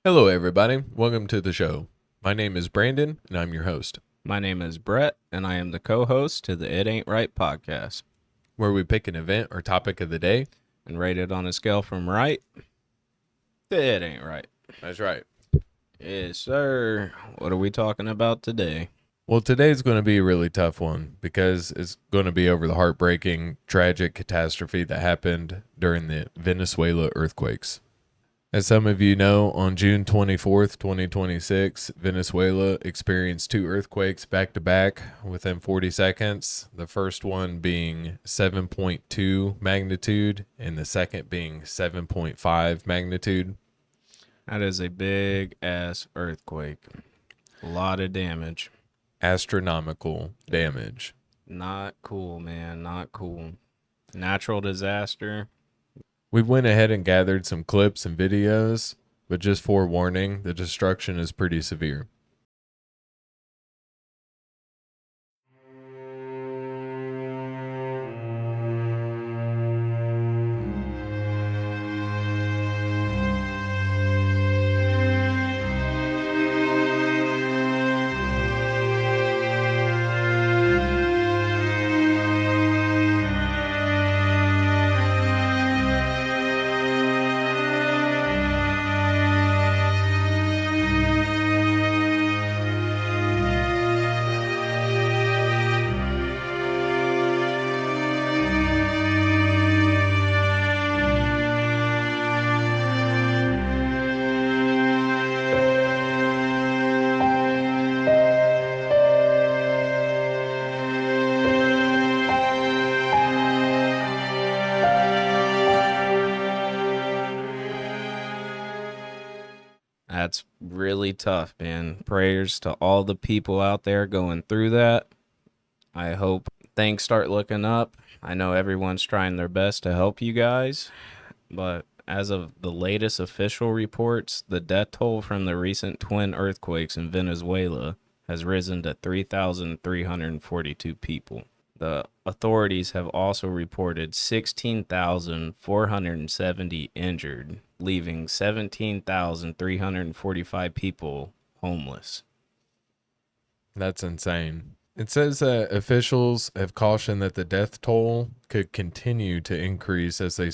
Hello, everybody. Welcome to the show. My name is Brandon, and I'm your host, My name is Brett, and I am the co-host to the It Ain't Right podcast, where we pick an event or topic of the day. and rated on a scale from right to It Ain't Right. That's right. Yes, sir. What are we talking about today? Well, today's going to be a really tough one because it's going to be over the heartbreaking, tragic catastrophe that happened during the Venezuela earthquakes. As some of you know, on June 24th, 2026, Venezuela experienced two earthquakes back to back within 40 seconds. The first one being 7.2 magnitude, and the second being 7.5 magnitude. That is a big ass earthquake. A lot of damage. Astronomical damage. Not cool, man. Not cool. Natural disaster. We went ahead and gathered some clips and videos, but just forewarning, the destruction is pretty severe. That's really tough, man. Prayers to all the people out there going through that. I hope things start looking up. I know everyone's trying their best to help you guys, but as of the latest official reports, the death toll from the recent twin earthquakes in Venezuela has risen to 3,342 people. The authorities have also reported 16,470 injured, leaving 17,345 people homeless. That's insane. It says that officials have cautioned that the death toll could continue to increase as they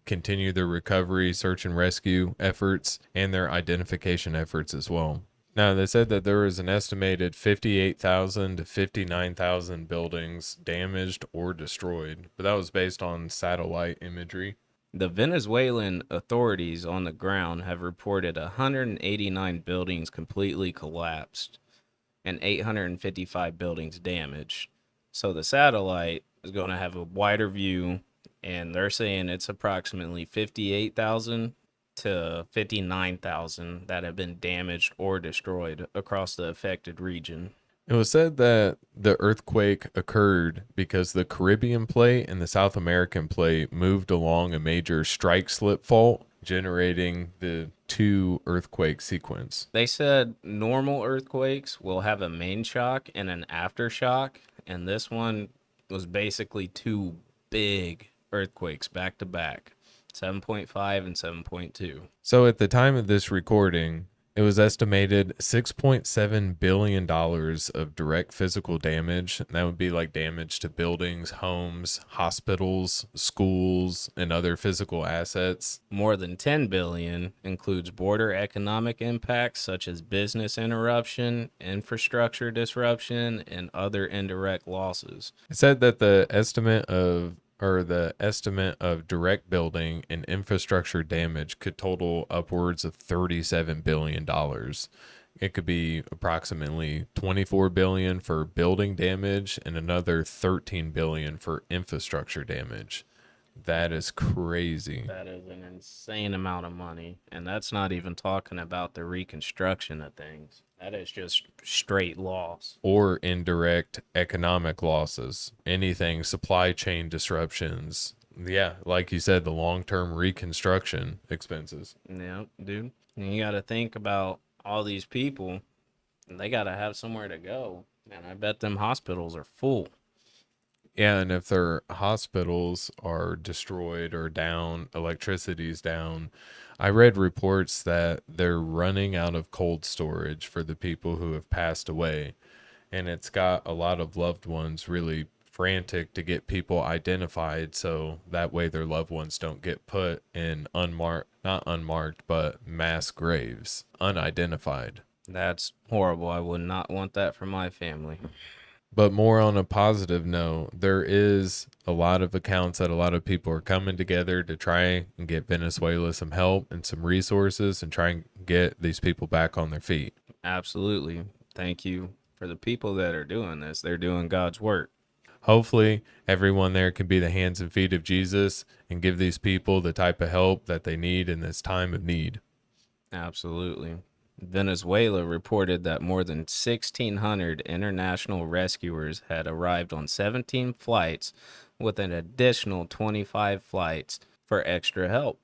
continue their recovery, search and rescue efforts, and their identification efforts as well. Now, they said that there was an estimated 58,000 to 59,000 buildings damaged or destroyed, but that was based on satellite imagery. The Venezuelan authorities on the ground have reported 189 buildings completely collapsed and 855 buildings damaged. So the satellite is going to have a wider view, and they're saying it's approximately 58,000 to 59,000 that have been damaged or destroyed across the affected region. It was said that the earthquake occurred because the Caribbean plate and the South American plate moved along a major strike slip fault, generating the two earthquake sequence. They said normal earthquakes will have a main shock and an aftershock, and this one was basically two big earthquakes back to back, 7.5 and 7.2. So at the time of this recording, it was estimated $6.7 billion of direct physical damage. And that would be like damage to buildings, homes, hospitals, schools, and other physical assets. More than 10 billion includes border economic impacts such as business interruption, infrastructure disruption, and other indirect losses. It said that the estimate of direct building and infrastructure damage could total upwards of $37 billion. It could be approximately 24 billion for building damage and another 13 billion for infrastructure damage. That is crazy. That is an insane amount of money, and that's not even talking about the reconstruction of things. That is just straight loss. Or indirect economic losses, anything, supply chain disruptions. Yeah, like you said, the long term reconstruction expenses. Yeah, dude. And you got to think about all these people, and they got to have somewhere to go. And I bet them hospitals are full. Yeah, and if their hospitals are destroyed or down, electricity's down, I read reports that they're running out of cold storage for the people who have passed away. And it's got a lot of loved ones really frantic to get people identified so that way their loved ones don't get put in unmarked, not unmarked, but mass graves, unidentified. That's horrible. I would not want that for my family. But more on a positive note, there is a lot of accounts that a lot of people are coming together to try and get Venezuela some help and some resources and try and get these people back on their feet. Absolutely. Thank you for the people that are doing this. They're doing God's work. Hopefully, everyone there can be the hands and feet of Jesus and give these people the type of help that they need in this time of need. Absolutely. Venezuela reported that more than 1,600 international rescuers had arrived on 17 flights, with an additional 25 flights for extra help.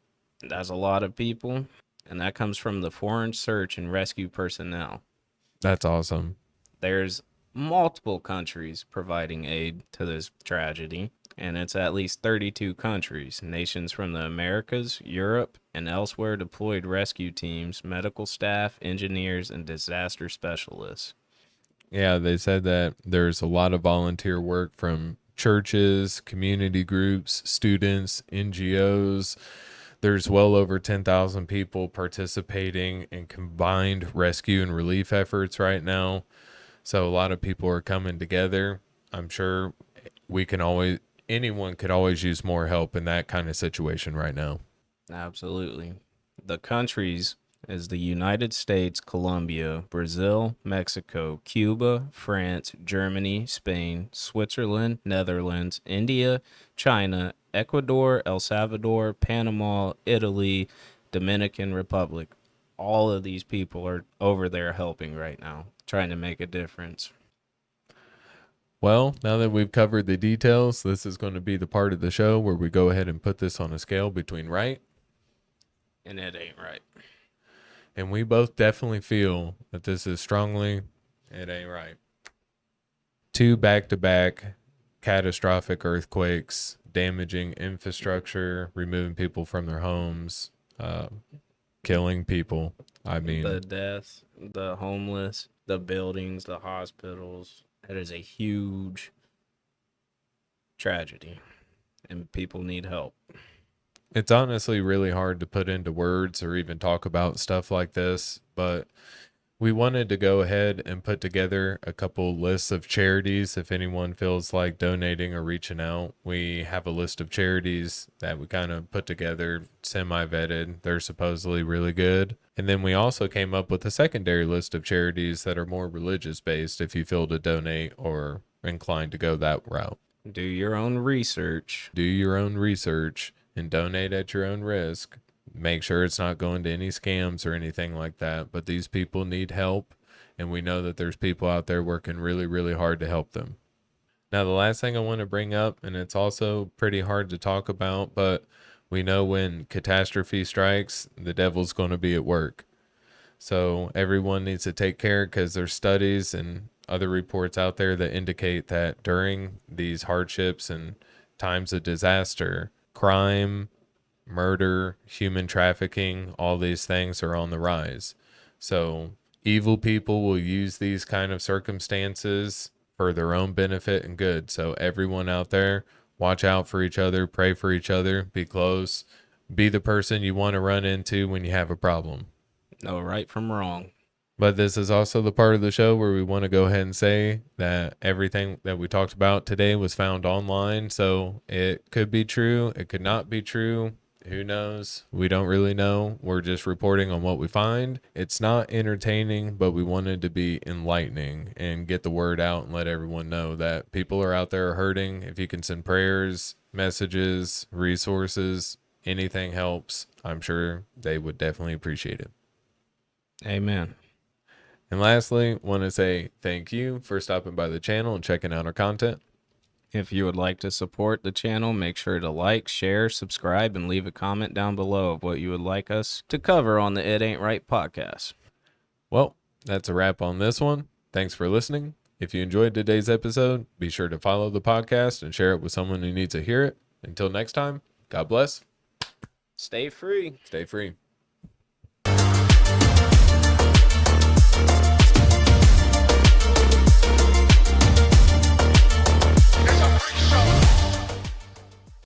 That's a lot of people, and that comes from the foreign search and rescue personnel. That's awesome. There's multiple countries providing aid to this tragedy, and it's at least 32 countries. Nations from the Americas, Europe, and elsewhere deployed rescue teams, medical staff, engineers, and disaster specialists. Yeah, they said that there's a lot of volunteer work from churches, community groups, students, NGOs. There's well over 10,000 people participating in combined rescue and relief efforts right now. So a lot of people are coming together. I'm sure we can always, anyone could always use more help in that kind of situation right now. Absolutely. The countries is the United States, Colombia, Brazil, Mexico, Cuba, France, Germany, Spain, Switzerland, Netherlands, India, China, Ecuador, El Salvador, Panama, Italy, Dominican Republic. All of these people are over there helping right now, trying to make a difference. Well, now that we've covered the details, this is going to be the part of the show where we go ahead and put this on a scale between right. And it ain't right. And we both definitely feel that this is strongly, it ain't right. Two back to back catastrophic earthquakes, damaging infrastructure, removing people from their homes, killing people. I The mean, deaths, the homeless, the buildings, the hospitals. It is a huge tragedy, and people need help. it's honestly really hard to put into words or even talk about stuff like this, but we wanted to go ahead and put together a couple lists of charities if anyone feels like donating or reaching out. We have a list of charities that we kind of put together, semi vetted. They're supposedly really good. And then we also came up with a secondary list of charities that are more religious based if you feel to donate or inclined to go that route. Do your own research. Do your own research and donate at your own risk. Make sure it's not going to any scams or anything like that. But these people need help, and we know that there's people out there working really, really hard to help them. Now, the last thing I want to bring up, and it's also pretty hard to talk about, but we know when catastrophe strikes, the devil's going to be at work. So everyone needs to take care because there's studies and other reports out there that indicate that during these hardships and times of disaster, crime, murder, human trafficking, all these things are on the rise. So evil people will use these kind of circumstances for their own benefit and good. So everyone out there, watch out for each other, pray for each other, be close, be the person you want to run into when you have a problem. Know right from wrong. But this is also the part of the show where we want to go ahead and say that everything that we talked about today was found online. So it could be true, it could not be true. Who knows? We don't really know. We're just reporting on what we find. It's not entertaining, but we wanted to be enlightening and get the word out and let everyone know that people are out there hurting. If you can send prayers, messages, resources, anything helps. I'm sure they would definitely appreciate it. Amen. And lastly, want to say thank you for stopping by the channel and checking out our content. If you would like to support the channel, make sure to like, share, subscribe, and leave a comment down below of what you would like us to cover on the It Ain't Right podcast. Well, that's a wrap on this one. Thanks for listening. If you enjoyed today's episode, be sure to follow the podcast and share it with someone who needs to hear it. Until next time, God bless. Stay free. Stay free.